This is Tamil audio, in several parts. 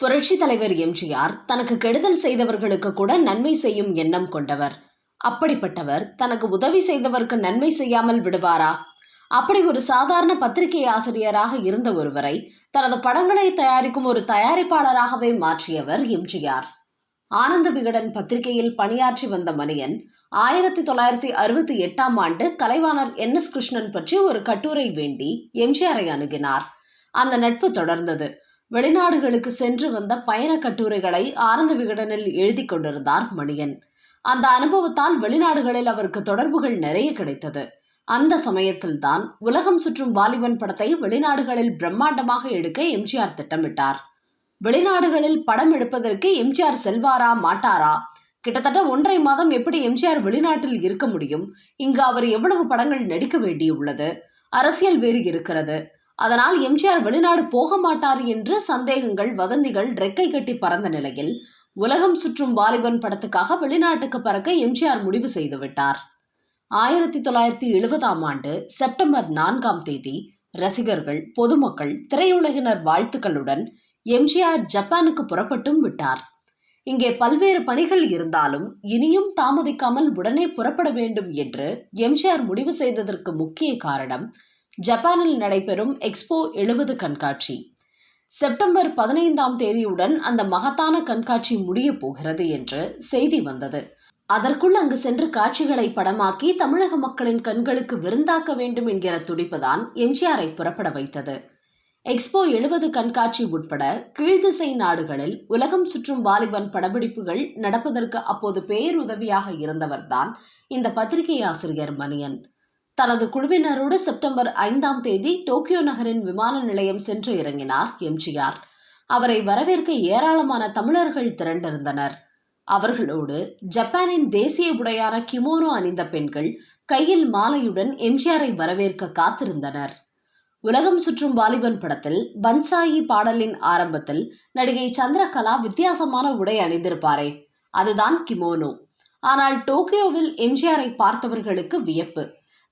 புரட்சி தலைவர் எம்ஜிஆர் தனக்கு கெடுதல் செய்தவர்களுக்கு கூட நன்மை செய்யும் எண்ணம் கொண்டவர். அப்படிப்பட்டவர் தனக்கு உதவி செய்தவருக்கு நன்மை செய்யாமல் விடுவாரா? அப்படி ஒரு சாதாரண பத்திரிகை ஆசிரியராக இருந்த ஒருவரை தனது படங்களை தயாரிக்கும் ஒரு தயாரிப்பாளராகவே மாற்றியவர் எம்ஜிஆர். ஆனந்த விகடன் பத்திரிகையில் பணியாற்றி வந்த மணியன் 1968ஆம் ஆண்டு கலைவாணர் NS கிருஷ்ணன் பற்றி ஒரு கட்டுரை வேண்டி எம்ஜிஆரை அணுகினார். அந்த நட்பு தொடர்ந்தது. வெளிநாடுகளுக்கு சென்று வந்த பயண கட்டுரைகளை ஆனந்த விகடனில் எழுதி கொண்டிருந்தார் மணியன். அந்த அனுபவத்தால் வெளிநாடுகளில் அவருக்கு தொடர்புகள் நிறைய கிடைத்தது. அந்த சமயத்தில்தான் உலகம் சுற்றும் வாலிபன் படத்தை வெளிநாடுகளில் பிரம்மாண்டமாக எடுக்க எம்ஜிஆர் திட்டமிட்டார். வெளிநாடுகளில் படம் எடுப்பதற்கு எம்ஜிஆர் செல்வாரா மாட்டாரா? கிட்டத்தட்ட 1.5 மாதம் எப்படி எம்ஜிஆர் வெளிநாட்டில் இருக்க முடியும்? இங்கு அவர் எவ்வளவு படங்கள் நடிக்க வேண்டியுள்ளது? அரசியல் வேறு இருக்கிறது. அதனால் எம்ஜிஆர் வெளிநாடு போக மாட்டார் என்று சந்தேகங்கள், வதந்திகள் ரெக்கை கட்டி பறந்த நிலையில் உலகம் சுற்றும் வாலிபன் படத்துக்காக வெளிநாட்டுக்கு பறக்க எம்ஜிஆர் முடிவு செய்துவிட்டார். 1970ஆம் ஆண்டு செப்டம்பர் 4ஆம் தேதி ரசிகர்கள், பொதுமக்கள், திரையுலகினர் வாழ்த்துக்களுடன் எம்ஜிஆர் ஜப்பானுக்கு புறப்பட்டும் விட்டார். இங்கே பல்வேறு பணிகள் இருந்தாலும் இனியும் தாமதிக்காமல் உடனே புறப்பட வேண்டும் என்று எம்ஜிஆர் முடிவு செய்ததற்கு முக்கிய காரணம் ஜப்பானில் நடைபெறும் எக்ஸ்போ 70 கண்காட்சி. செப்டம்பர் 15ஆம் தேதியுடன் அந்த மகத்தான கண்காட்சி முடிய போகிறது என்று செய்தி வந்தது. அதற்குள் அங்கு சென்று காட்சிகளை படமாக்கி தமிழக மக்களின் கண்களுக்கு விருந்தாக்க வேண்டும் என்கிற துடிப்புதான் எம்ஜிஆரை புறப்பட வைத்தது. எக்ஸ்போ 70 கண்காட்சி உட்பட கீழ்திசை நாடுகளில் உலகம் சுற்றும் வாலிபன் படப்பிடிப்புகள் நடப்பதற்கு அப்போது பேருதவியாக இருந்தவர்தான் இந்த பத்திரிகை ஆசிரியர் மணியன். தனது குழுவினரோடு செப்டம்பர் 5ஆம் தேதி டோக்கியோ நகரின் விமான நிலையம் சென்று இறங்கினார் எம்ஜிஆர். அவரை வரவேற்க ஏராளமான தமிழர்கள் திரண்டிருந்தனர். அவர்களோடு ஜப்பானின் தேசிய உடையான கிமோனோ அணிந்த பெண்கள் கையில் மாலையுடன் எம்ஜிஆரை வரவேற்க காத்திருந்தனர். உலகம் சுற்றும் வாலிபன் படத்தில் பன்சாயி பாடலின் ஆரம்பத்தில் நடிகை சந்திரகலா வித்தியாசமான உடை அணிந்திருப்பாரே, அதுதான் கிமோனோ. ஆனால் டோக்கியோவில் எம்ஜிஆரை பார்த்தவர்களுக்கு வியப்பு.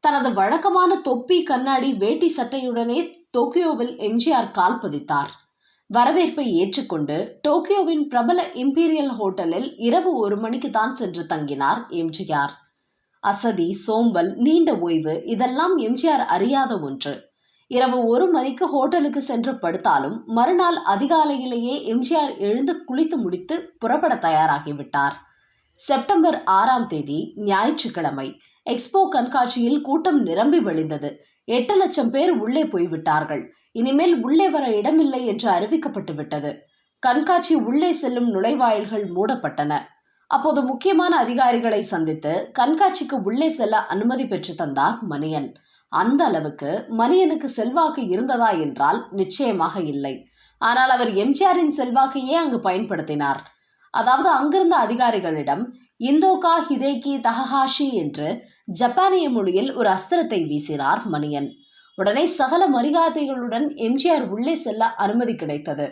தனது வழக்கமான தொப்பி, கண்ணாடி, வேட்டி சட்டையுடனே டோக்கியோவில் எம்ஜிஆர் கால் பதித்தார். வரவேற்பை ஏற்றுக்கொண்டு டோக்கியோவின் பிரபல இம்பீரியல் ஹோட்டலில் இரவு 1 மணிக்கு தான் சென்று தங்கினார் எம்ஜிஆர். அசதி, சோம்பல், நீண்ட ஓய்வு இதெல்லாம் எம்ஜிஆர் அறியாத ஒன்று. இரவு 1 மணிக்கு ஹோட்டலுக்கு சென்று படுத்தாலும் மறுநாள் அதிகாலையிலேயே எம்ஜிஆர் எழுந்து குளித்து முடித்து புறப்பட தயாராகிவிட்டார். செப்டம்பர் 6ஆம் தேதி ஞாயிற்றுக்கிழமை எக்ஸ்போ கண்காட்சியில் கூட்டம் நிரம்பி வழிந்தது. 8 லட்சம் பேர் உள்ளே போய்விட்டார்கள். இனிமேல் உள்ளே வர இடமில்லை என்று அறிவிக்கப்பட்டு விட்டது. கண்காட்சி உள்ளே செல்லும் நுழைவாயில்கள் மூடப்பட்டன. அப்போது முக்கியமான அதிகாரிகளை சந்தித்து கண்காட்சிக்கு உள்ளே செல்ல அனுமதி பெற்று தந்தார் மணியன். அந்த அளவுக்கு மணியனுக்கு செல்வாக்கு இருந்ததா என்றால் நிச்சயமாக இல்லை. ஆனால் அவர் எம்ஜிஆரின் செல்வாக்கையே அங்கு பயன்படுத்தினார். அதாவது அங்கிருந்த அதிகாரிகளிடம் இந்தோகா ஹிதேகி தகஹாஷி என்று ஜப்பானிய மொழியில் ஒரு அஸ்திரத்தை வீசினார் மணியன். உடனே சகல மரியாதைகளுடன் எம்ஜிஆர் உள்ளே செல்ல அனுமதி கிடைத்தது.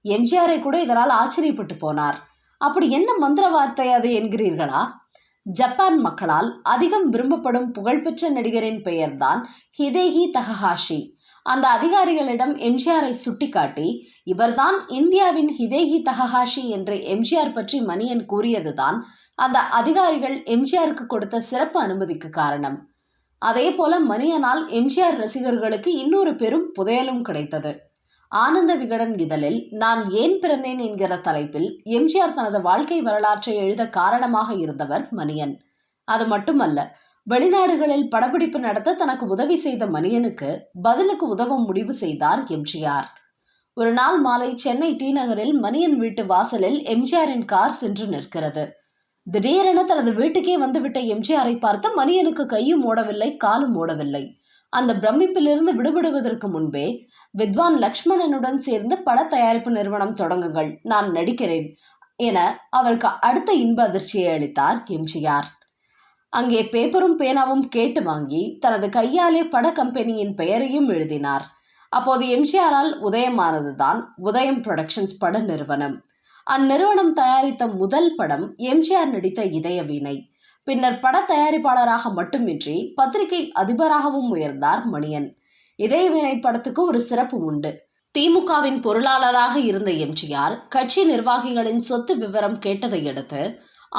எம்ஜிஆரை கூட இதனால் ஆச்சரியப்பட்டு போனார். அப்படி என்ன மந்திர வார்த்தை அது என்கிறீர்களா? ஜப்பான் மக்களால் அதிகம் விரும்பப்படும் புகழ்பெற்ற நடிகரின் பெயர்தான் ஹிதேகி தகஹாஷி. அந்த அதிகாரிகளிடம் எம்ஜிஆரை சுட்டிக்காட்டி இவர்தான் இந்தியாவின் ஹிதேகி தகஹாஷி என்று எம்ஜிஆர் பற்றி மணியன் கூறியதுதான் அந்த அதிகாரிகள் எம்ஜிஆருக்கு கொடுத்த சிறப்பு அனுமதிக்கு காரணம். அதே போல மணியனால் எம்ஜிஆர் ரசிகர்களுக்கு இன்னொரு பெரும் புதையலும் கிடைத்தது. ஆனந்த விகடன் இதழில் நான் ஏன் பிறந்தேன் என்கிற தலைப்பில் எம்ஜிஆர் தனது வாழ்க்கை வரலாற்றை எழுத காரணமாக இருந்தவர் மணியன். அது மட்டுமல்ல, வெளிநாடுகளில் படப்பிடிப்பு நடத்த தனக்கு உதவி செய்த மணியனுக்கு பதிலுக்கு உதவ முடிவு செய்தார் எம்ஜிஆர். ஒரு நாள் மாலை சென்னை டி நகரில் மணியன் வீட்டு வாசலில் எம்ஜிஆரின் கார் சென்று நிற்கிறது. திடீரென தனது வீட்டுக்கே வந்துவிட்ட எம்ஜிஆரை பார்த்த மணியனுக்கு கையும் ஓடவில்லை, காலும் ஓடவில்லை. அந்த பிரமிப்பிலிருந்து விடுபடுவதற்கு முன்பே வித்வான் லக்ஷ்மணனுடன் சேர்ந்து பட தயாரிப்பு நிறுவனம் தொடங்குங்கள், நான் நடிக்கிறேன் என அவருக்கு அடுத்த இன்ப அதிர்ச்சியை அளித்தார் எம்ஜிஆர். அங்கே பேப்பரும் பேனாவும் கேட்டு வாங்கி தனது கையாலே பட கம்பெனியின் பெயரையும் எழுதினார். அப்போது எம்ஜிஆரால் உதயமானதுதான் உதயம் புரொடக்ஷன்ஸ் பட நிறுவனம். அந்நிறுவனம் தயாரித்த முதல் படம் எம்ஜிஆர் நடித்த இதய வீணை. பின்னர் பட தயாரிப்பாளராக மட்டுமின்றி பத்திரிகை அதிபராகவும் உயர்ந்தார் மணியன். இதய வீணை படத்துக்கு ஒரு சிறப்பு உண்டு. திமுகவின் பொருளாளராக இருந்த எம்ஜிஆர் கட்சி நிர்வாகிகளின் சொத்து விவரம் கேட்டதை அடுத்து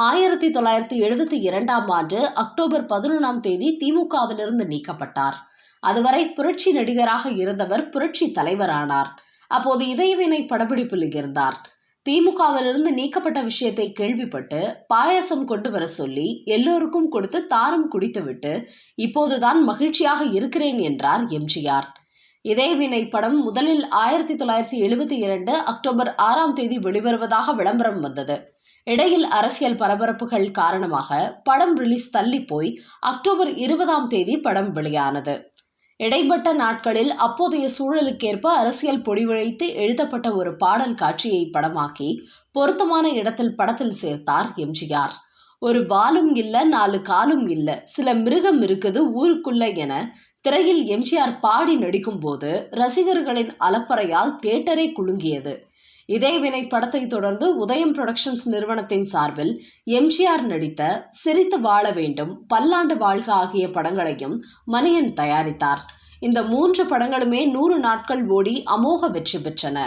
1972 அக்டோபர் 11 திமுகவிலிருந்து நீக்கப்பட்டார். அதுவரை புரட்சி நடிகராக இருந்தவர் புரட்சி தலைவரானார். அப்போது இதயவினை படப்பிடிப்பில் இருந்தார். திமுகவிலிருந்து நீக்கப்பட்ட விஷயத்தை கேள்விப்பட்டு பாயாசம் கொண்டு வர சொல்லி எல்லோருக்கும் கொடுத்து தானும் குடித்துவிட்டு இப்போதுதான் மகிழ்ச்சியாக இருக்கிறேன் என்றார் எம்ஜிஆர். இதயவினை படம் முதலில் 1972 அக்டோபர் 6 வெளிவருவதாக விளம்பரம் வந்தது. இடையில் அரசியல் பரபரப்புகள் காரணமாக படம் ரிலீஸ் தள்ளி போய் அக்டோபர் 20 படம் வெளியானது. இடைப்பட்ட நாட்களில் அப்போதைய சூழலுக்கேற்ப அரசியல் பொடிவழைத்து எழுதப்பட்ட ஒரு பாடல் காட்சியை படமாக்கி பொருத்தமான இடத்தில் படத்தில் சேர்த்தார் எம்ஜிஆர். ஒரு வாலும் இல்ல 4 காலும் இல்ல, சில மிருகம் இருக்குது ஊருக்குள்ள என திரையில் எம்ஜிஆர் பாடி நடிக்கும் போது ரசிகர்களின் அலப்பறையால் தியேட்டரே குலுங்கியது. இதயவினை படத்தை தொடர்ந்து உதயம் புரொடக்ஷன்ஸ் நிறுவனத்தின் சார்பில் எம்ஜிஆர் நடித்த சிரித்து வாழ வேண்டும், பல்லாண்டு வாழ்க ஆகிய படங்களையும் மணியன் தயாரித்தார். இந்த 3 படங்களுமே 100 நாட்கள் ஓடி அமோக வெற்றி பெற்றன.